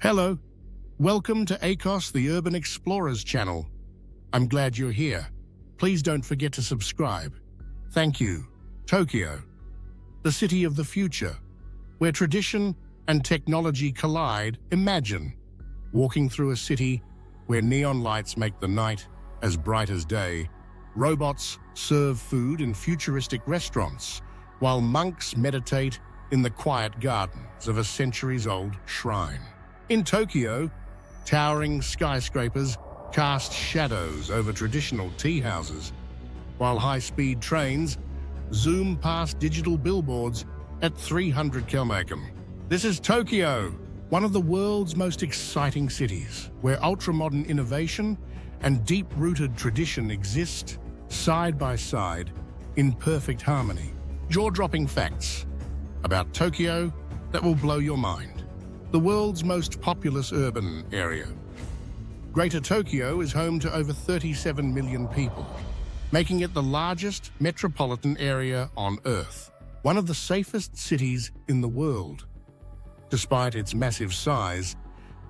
Hello, welcome to ACOS the Urban Explorers channel. I'm glad you're here. Please don't forget to subscribe. Thank you. Tokyo, the city of the future, where tradition and technology collide. Imagine walking through a city where neon lights make the night as bright as day. Robots serve food in futuristic restaurants, while monks meditate in the quiet gardens of a centuries-old shrine. In Tokyo, towering skyscrapers cast shadows over traditional tea houses, while high-speed trains zoom past digital billboards at 300 km. This is Tokyo, one of the world's most exciting cities, where ultra-modern innovation and deep-rooted tradition exist side by side in perfect harmony. Jaw-dropping facts about Tokyo that will blow your mind. The world's most populous urban area. Greater Tokyo is home to over 37 million people, making it the largest metropolitan area on Earth, one of the safest cities in the world. Despite its massive size,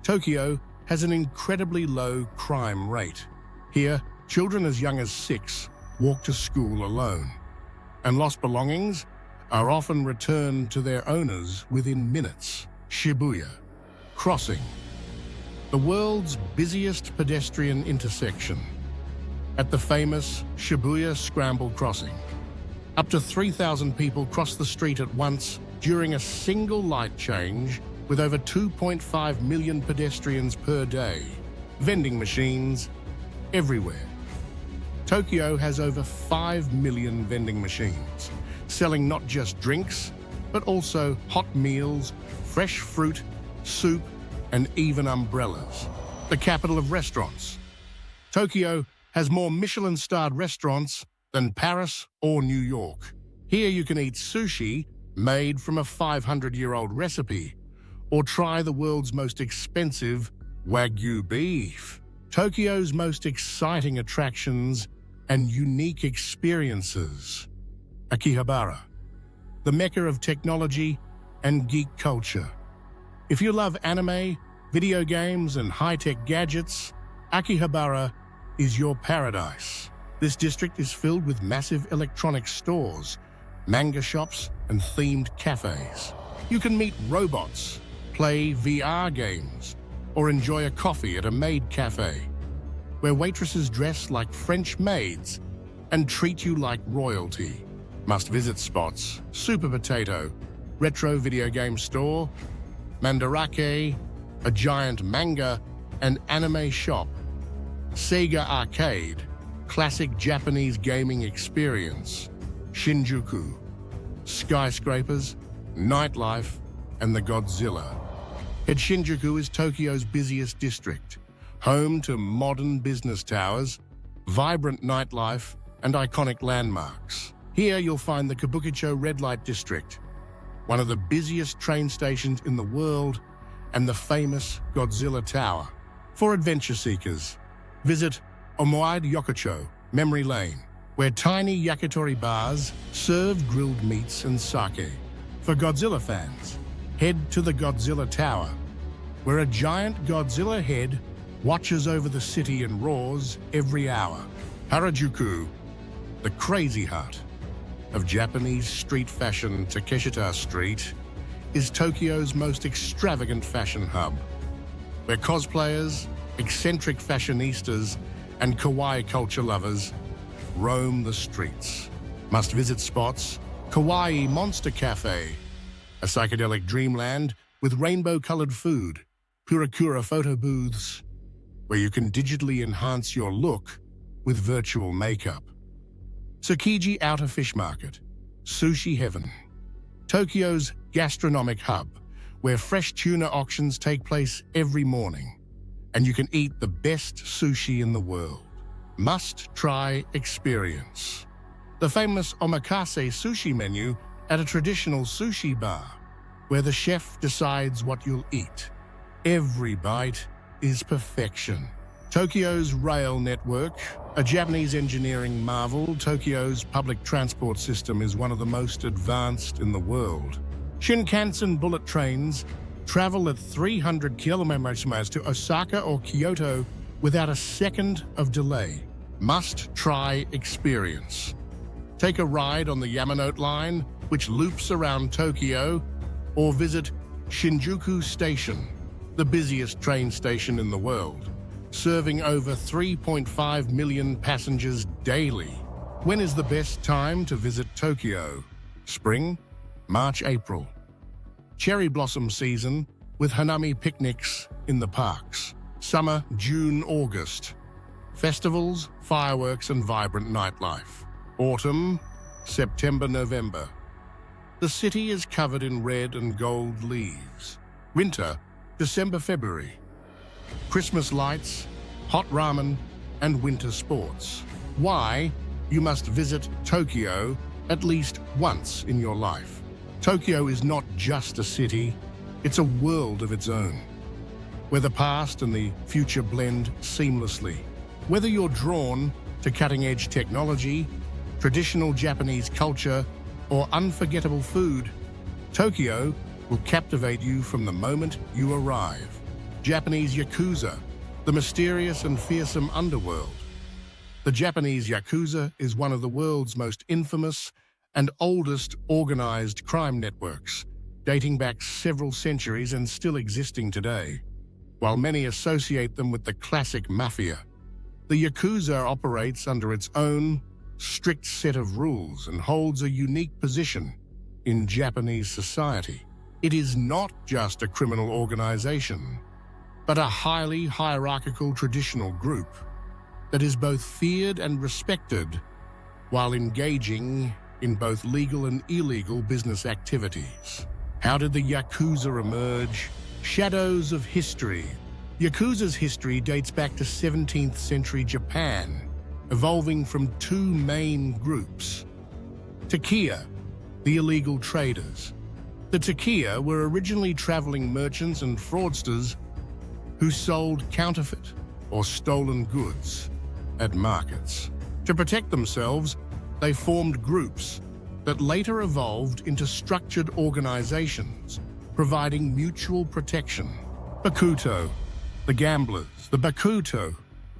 Tokyo has an incredibly low crime rate. Here, children as young as 6 walk to school alone, and lost belongings are often returned to their owners within minutes. Shibuya Crossing, the world's busiest pedestrian intersection. At the famous Shibuya Scramble Crossing, up to 3,000 people cross the street at once during a single light change, with over 2.5 million pedestrians per day. Vending machines everywhere. Tokyo has over 5 million vending machines, selling not just drinks, but also hot meals, fresh fruit, soup, and even umbrellas. The capital of restaurants. Tokyo has more Michelin-starred restaurants than Paris or New York. Here you can eat sushi made from a 500-year-old recipe, or try the world's most expensive Wagyu beef. Tokyo's most exciting attractions and unique experiences. Akihabara, the mecca of technology and geek culture. If you love anime, video games, and high-tech gadgets, Akihabara is your paradise. This district is filled with massive electronics stores, manga shops, and themed cafes. You can meet robots, play VR games, or enjoy a coffee at a maid cafe, where waitresses dress like French maids and treat you like royalty. Must-visit spots: Super Potato, retro video game store, Mandarake, a giant manga and anime shop, Sega Arcade, classic Japanese gaming experience, Shinjuku, skyscrapers, nightlife, and the Godzilla. Shinjuku is Tokyo's busiest district, home to modern business towers, vibrant nightlife, and iconic landmarks. Here you'll find the Kabukicho red light district, one of the busiest train stations in the world, and the famous Godzilla Tower. For adventure seekers, visit Unveiling the Yakuza, Memory Lane, where tiny yakitori bars serve grilled meats and sake. For Godzilla fans, head to the Godzilla Tower, where a giant Godzilla head watches over the city and roars every hour. Harajuku, the crazy heart of Japanese street fashion. Takeshita Street is Tokyo's most extravagant fashion hub, where cosplayers, eccentric fashionistas, and kawaii culture lovers roam the streets. Must-visit spots: Kawaii Monster Cafe, a psychedelic dreamland with rainbow-colored food; Purakura photo booths, where you can digitally enhance your look with virtual makeup; Tsukiji Outer Fish Market, sushi heaven; Tokyo's gastronomic hub, where fresh tuna auctions take place every morning, and you can eat the best sushi in the world. Must-try experience: the famous omakase sushi menu at a traditional sushi bar, where the chef decides what you'll eat. Every bite is perfection. Tokyo's rail network, a Japanese engineering marvel. Tokyo's public transport system is one of the most advanced in the world. Shinkansen bullet trains Travel at 300 kilometers to Osaka or Kyoto without a second of delay. Must-try experience. Take a ride on the Yamanote line, which loops around Tokyo, or visit Shinjuku Station, the busiest train station in the world, serving over 3.5 million passengers daily. When is the best time to visit Tokyo? Spring, March, April. Cherry blossom season with hanami picnics in the parks. Summer, June, August. Festivals, fireworks, and vibrant nightlife. Autumn, September, November. The city is covered in red and gold leaves. Winter, December, February. Christmas lights, hot ramen, and winter sports. Why you must visit Tokyo at least once in your life. Tokyo is not just a city, it's a world of its own, where the past and the future blend seamlessly. Whether you're drawn to cutting-edge technology, traditional Japanese culture, or unforgettable food, Tokyo will captivate you from the moment you arrive. Japanese Yakuza, the mysterious and fearsome underworld. The Japanese Yakuza is one of the world's most infamous and oldest organized crime networks, dating back several centuries and still existing today. While many associate them with the classic mafia, the Yakuza operates under its own strict set of rules and holds a unique position in Japanese society. It is not just a criminal organization, but a highly hierarchical traditional group that is both feared and respected while engaging in both legal and illegal business activities. How did the Yakuza emerge? Shadows of history. Yakuza's history dates back to 17th century Japan, evolving from two main groups. Takiya, the illegal traders. The Takiya were originally traveling merchants and fraudsters who sold counterfeit or stolen goods at markets. To protect themselves, they formed groups that later evolved into structured organizations, providing mutual protection. Bakuto, the gamblers. The Bakuto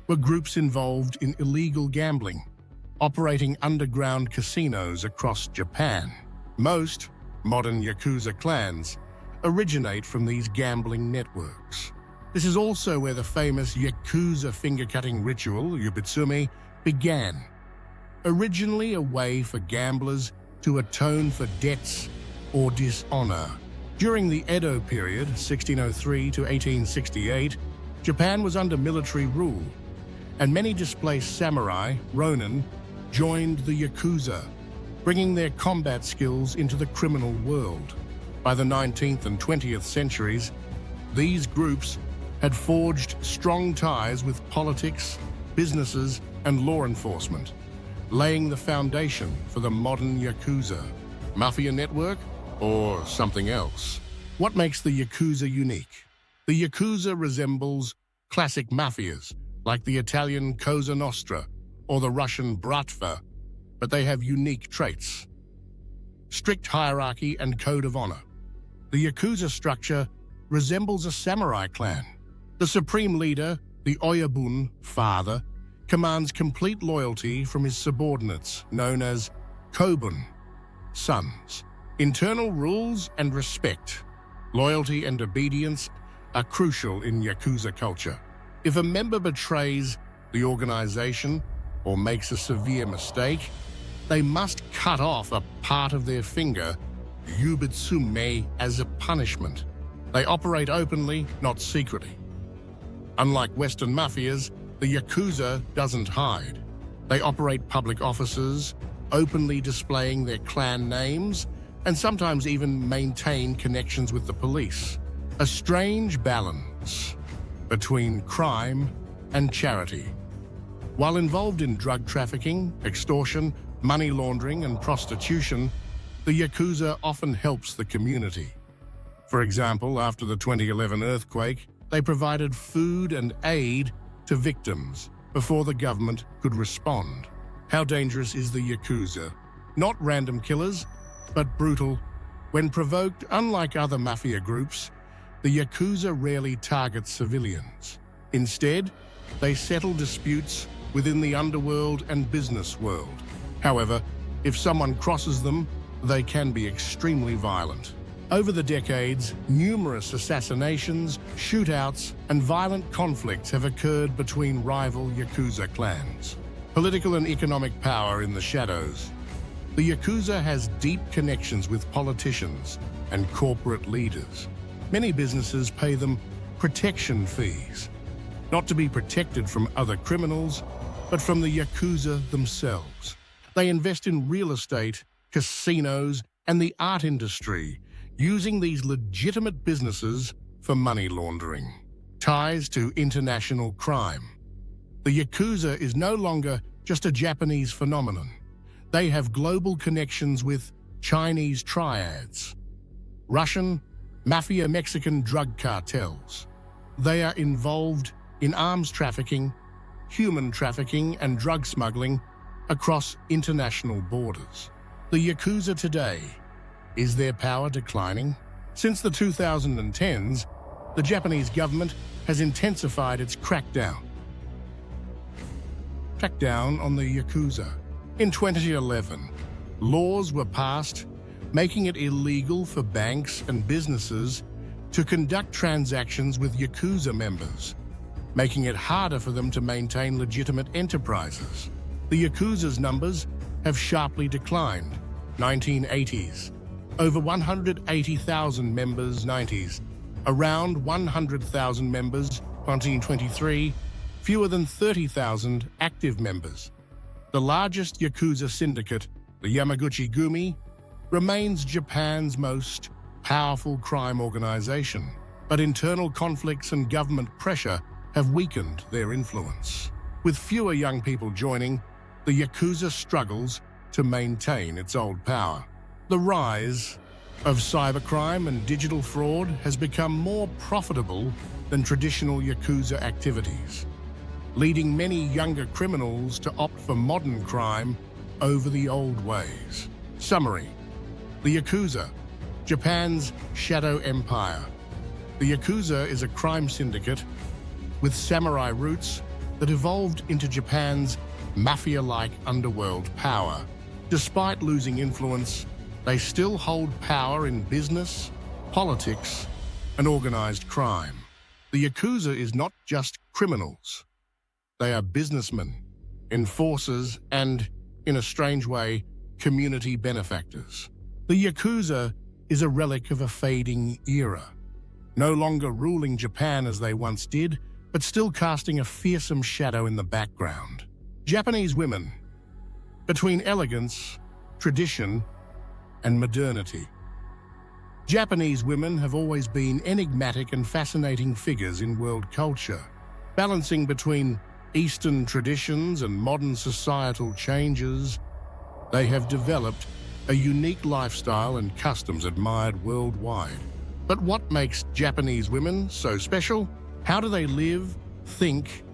were groups involved in illegal gambling, operating underground casinos across Japan. Most modern Yakuza clans originate from these gambling networks. This is also where the famous Yakuza finger-cutting ritual, Yubitsumi, began. Originally a way for gamblers to atone for debts or dishonor. During the Edo period, 1603 to 1868, Japan was under military rule, and many displaced samurai, ronin, joined the Yakuza, bringing their combat skills into the criminal world. By the 19th and 20th centuries, these groups had forged strong ties with politics, businesses, and law enforcement, laying the foundation for the modern Yakuza. Mafia network or something else? What makes the Yakuza unique? The Yakuza resembles classic mafias like the Italian Cosa Nostra or the Russian Bratva, but they have unique traits. Strict hierarchy and code of honor. The Yakuza structure resembles a samurai clan. The supreme leader, the Oyabun, father, commands complete loyalty from his subordinates, known as Kobun, sons. Internal rules and respect, loyalty and obedience are crucial in Yakuza culture. If a member betrays the organization or makes a severe mistake, they must cut off a part of their finger, Yubitsume, as a punishment. They operate openly, not secretly. Unlike Western mafias, the Yakuza doesn't hide. They operate public offices, openly displaying their clan names, and sometimes even maintain connections with the police. A strange balance between crime and charity. While involved in drug trafficking, extortion, money laundering, and prostitution, the Yakuza often helps the community. For example, after the 2011 earthquake, they provided food and aid to victims before the government could respond. How dangerous is the Yakuza? Not random killers, but brutal. When provoked, unlike other mafia groups, The Yakuza rarely target civilians. Instead, they settle disputes within the underworld and business world. However, if someone crosses them, they can be extremely violent. Over the decades, numerous assassinations, shootouts, and violent conflicts have occurred between rival Yakuza clans. Political and economic power in the shadows. The Yakuza has deep connections with politicians and corporate leaders. Many businesses pay them protection fees, not to be protected from other criminals, but from the Yakuza themselves. They invest in real estate, casinos, and the art industry, using these legitimate businesses for money laundering. Ties to international crime. The Yakuza is no longer just a Japanese phenomenon. They have global connections with Chinese triads, Russian, mafia, Mexican drug cartels. They are involved in arms trafficking, human trafficking, and drug smuggling across international borders. The Yakuza today, is their power declining? Since the 2010s, the Japanese government has intensified its crackdown on the Yakuza. In 2011, laws were passed making it illegal for banks and businesses to conduct transactions with Yakuza members, making it harder for them to maintain legitimate enterprises. The Yakuza's numbers have sharply declined. 1980s, over 180,000 members. 90s, around 100,000 members. 1923, fewer than 30,000 active members. The largest Yakuza syndicate, the Yamaguchi-gumi, remains Japan's most powerful crime organization, but internal conflicts and government pressure have weakened their influence. With fewer young people joining, the Yakuza struggles to maintain its old power. The rise of cybercrime and digital fraud has become more profitable than traditional Yakuza activities, leading many younger criminals to opt for modern crime over the old ways. Summary: the Yakuza, Japan's shadow empire. The Yakuza is a crime syndicate with samurai roots that evolved into Japan's mafia-like underworld power. Despite losing influence, they still hold power in business, politics, and organized crime. The Yakuza is not just criminals. They are businessmen, enforcers, and, in a strange way, community benefactors. The Yakuza is a relic of a fading era, no longer ruling Japan as they once did, but still casting a fearsome shadow in the background. Japanese women, between elegance, tradition, and modernity. Japanese women have always been enigmatic and fascinating figures in world culture, balancing between Eastern traditions and modern societal changes. They have developed a unique lifestyle and customs admired worldwide. But what makes Japanese women so special? How do they live, think,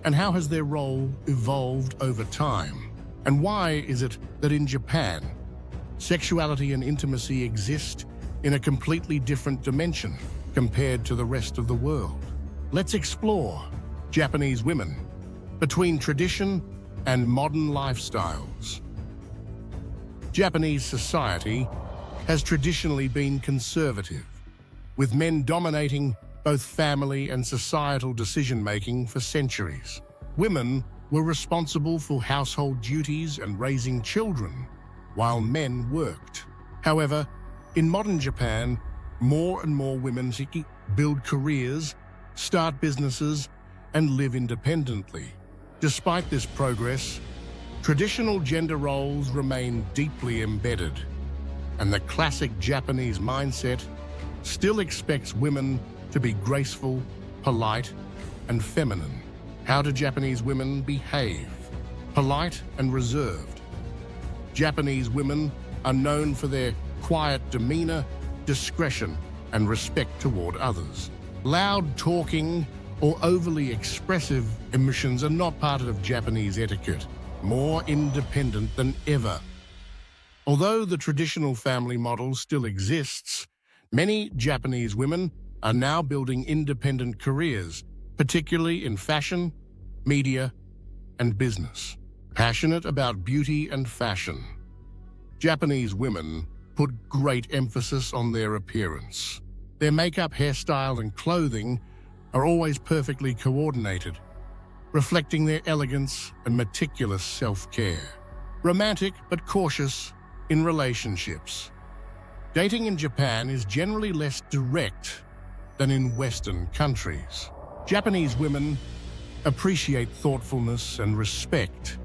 and how has their role evolved over time? And why is it that in Japan, sexuality and intimacy exist in a completely different dimension compared to the rest of the world? Let's explore Japanese women between tradition and modern lifestyles. Japanese society has traditionally been conservative, with men dominating both family and societal decision-making for centuries. Women were responsible for household duties and raising children, while men worked. However, in modern Japan, more and more women build careers, start businesses, and live independently. Despite this progress, traditional gender roles remain deeply embedded, and the classic Japanese mindset still expects women to be graceful, polite, and feminine. How do Japanese women behave? Polite and reserved. Japanese women are known for their quiet demeanor, discretion, and respect toward others. Loud talking or overly expressive emotions are not part of Japanese etiquette, more independent than ever. Although the traditional family model still exists, many Japanese women are now building independent careers, particularly in fashion, media, and business. Passionate about beauty and fashion, Japanese women put great emphasis on their appearance. Their makeup, hairstyle, and clothing are always perfectly coordinated, reflecting their elegance and meticulous self-care. Romantic but cautious in relationships. Dating in Japan is generally less direct than in Western countries. Japanese women appreciate thoughtfulness and respect,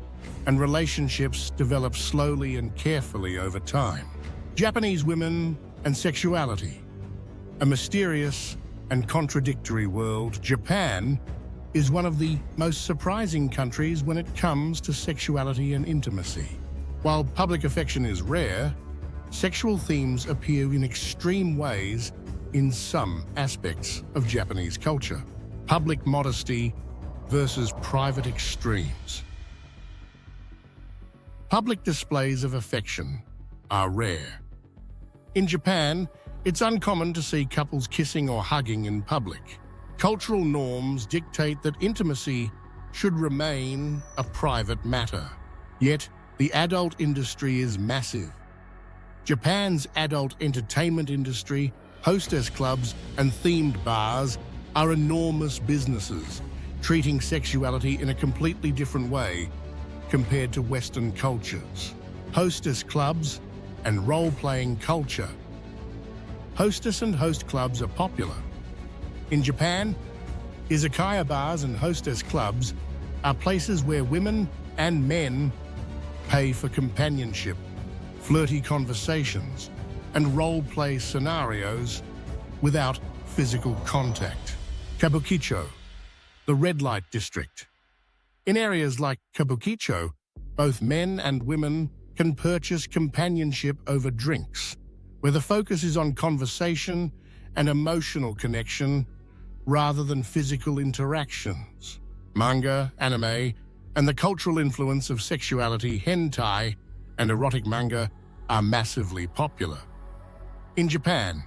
and relationships develop slowly and carefully over time. Japanese women and sexuality. A mysterious and contradictory world, Japan is one of the most surprising countries when it comes to sexuality and intimacy. While public affection is rare, sexual themes appear in extreme ways in some aspects of Japanese culture. Public modesty versus private extremes. Public displays of affection are rare. In Japan, it's uncommon to see couples kissing or hugging in public. Cultural norms dictate that intimacy should remain a private matter. Yet, the adult industry is massive. Japan's adult entertainment industry, hostess clubs, and themed bars are enormous businesses, treating sexuality in a completely different way compared to Western cultures. Hostess clubs and role-playing culture. Hostess and host clubs are popular. In Japan, izakaya bars and hostess clubs are places where women and men pay for companionship, flirty conversations, and role-play scenarios without physical contact. Kabukicho, the red light district. In areas like Kabukicho, both men and women can purchase companionship over drinks, where the focus is on conversation and emotional connection rather than physical interactions. Manga, anime, and the cultural influence of sexuality, hentai, and erotic manga are massively popular. In Japan,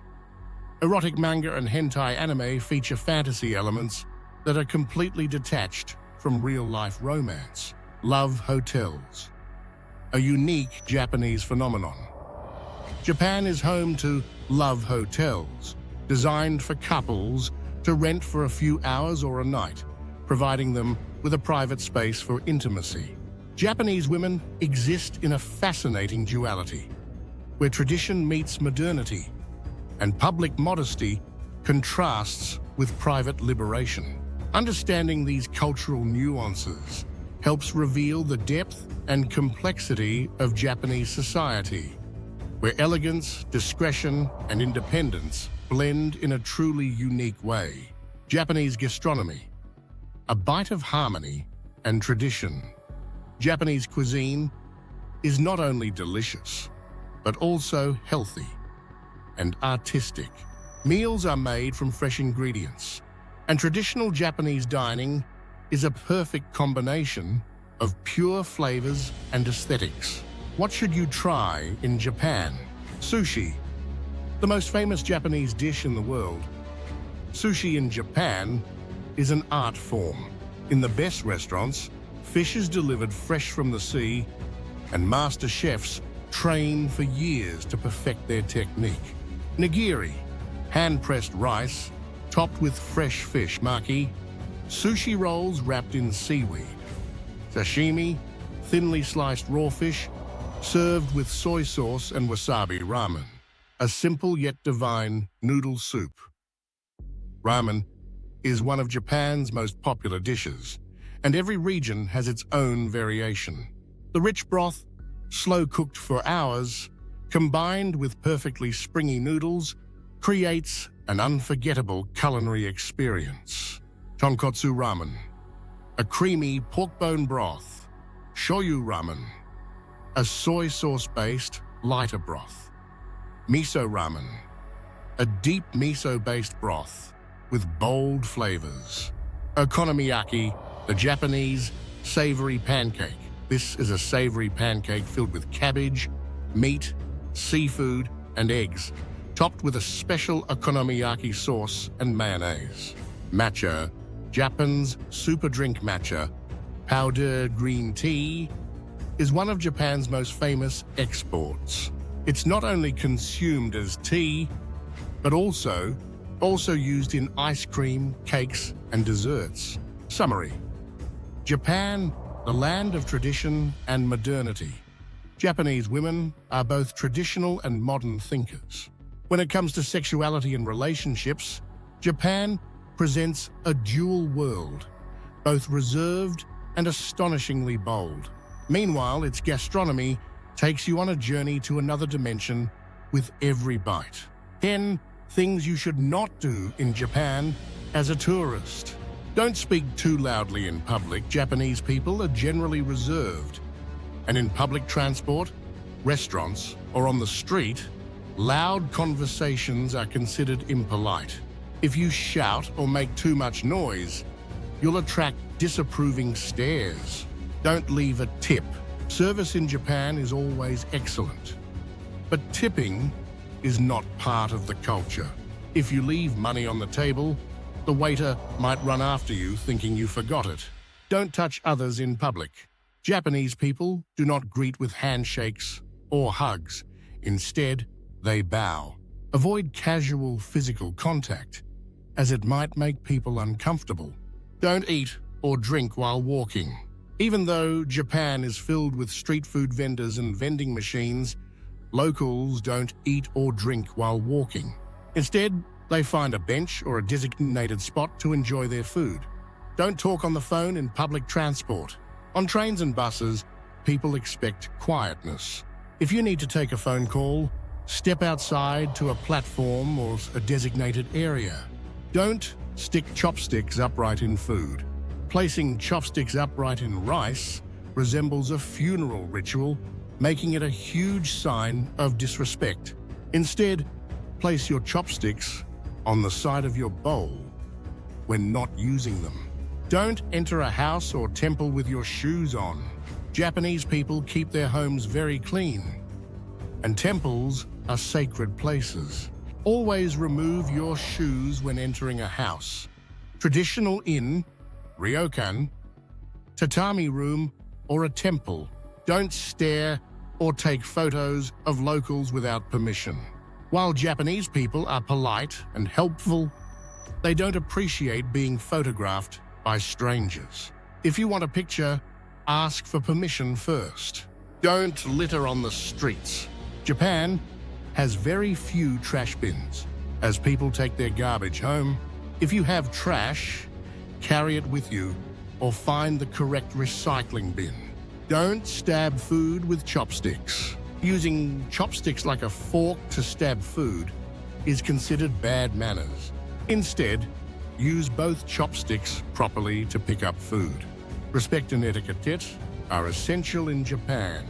erotic manga and hentai anime feature fantasy elements that are completely detached from real-life romance. Love hotels, a unique Japanese phenomenon. Japan is home to love hotels, designed for couples to rent for a few hours or a night, providing them with a private space for intimacy. Japanese women exist in a fascinating duality, where tradition meets modernity, and public modesty contrasts with private liberation. Understanding these cultural nuances helps reveal the depth and complexity of Japanese society, where elegance, discretion, and independence blend in a truly unique way. Japanese gastronomy, a bite of harmony and tradition. Japanese cuisine is not only delicious, but also healthy and artistic. Meals are made from fresh ingredients, and traditional Japanese dining is a perfect combination of pure flavors and aesthetics. What should you try in Japan? Sushi, the most famous Japanese dish in the world. Sushi in Japan is an art form. In the best restaurants, fish is delivered fresh from the sea, and master chefs train for years to perfect their technique. Nigiri, hand-pressed rice, topped with fresh fish. Maki, sushi rolls wrapped in seaweed. Sashimi, thinly sliced raw fish, served with soy sauce and wasabi. Ramen, a simple yet divine noodle soup. Ramen is one of Japan's most popular dishes, and every region has its own variation. The rich broth, slow-cooked for hours, combined with perfectly springy noodles, creates an unforgettable culinary experience. Tonkotsu ramen, a creamy pork bone broth. Shoyu ramen, a soy sauce-based lighter broth. Miso ramen, a deep miso-based broth with bold flavors. Okonomiyaki, the Japanese savory pancake. This is a savory pancake filled with cabbage, meat, seafood, and eggs, topped with a special okonomiyaki sauce and mayonnaise. Matcha, Japan's super drink matcha, powdered green tea, is one of Japan's most famous exports. It's not only consumed as tea, but also used in ice cream, cakes, and desserts. Summary: Japan, the land of tradition and modernity. Japanese women are both traditional and modern thinkers. When it comes to sexuality and relationships, Japan presents a dual world, both reserved and astonishingly bold. Meanwhile, its gastronomy takes you on a journey to another dimension with every bite. 10 things you should not do in Japan as a tourist. Don't speak too loudly in public. Japanese people are generally reserved. And in public transport, restaurants, or on the street, loud conversations are considered impolite. If you shout or make too much noise, you'll attract disapproving stares. Don't leave a tip. Service in Japan is always excellent, but tipping is not part of the culture. If you leave money on the table, the waiter might run after you thinking you forgot it. Don't touch others in public. Japanese people do not greet with handshakes or hugs. Instead, they bow. Avoid casual physical contact, as it might make people uncomfortable. Don't eat or drink while walking. Even though Japan is filled with street food vendors and vending machines, locals don't eat or drink while walking. Instead, they find a bench or a designated spot to enjoy their food. Don't talk on the phone in public transport. On trains and buses, people expect quietness. If you need to take a phone call, step outside to a platform or a designated area. Don't stick chopsticks upright in food. Placing chopsticks upright in rice resembles a funeral ritual, making it a huge sign of disrespect. Instead, place your chopsticks on the side of your bowl when not using them. Don't enter a house or temple with your shoes on. Japanese people keep their homes very clean, and temples are sacred places. Always remove your shoes when entering a house. Traditional inn, ryokan, tatami room, or a temple. Don't stare or take photos of locals without permission. While Japanese people are polite and helpful, they don't appreciate being photographed by strangers. If you want a picture, ask for permission first. Don't litter on the streets. Japan has very few trash bins, as people take their garbage home. If you have trash, carry it with you or find the correct recycling bin. Don't stab food with chopsticks. Using chopsticks like a fork to stab food is considered bad manners. Instead, use both chopsticks properly to pick up food. Respect and etiquette are essential in Japan.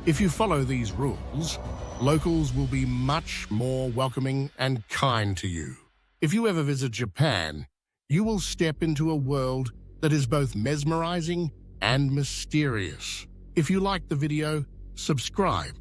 If you follow these rules, locals will be much more welcoming and kind to you. If you ever visit Japan, you will step into a world that is both mesmerizing and mysterious. If you liked the video, subscribe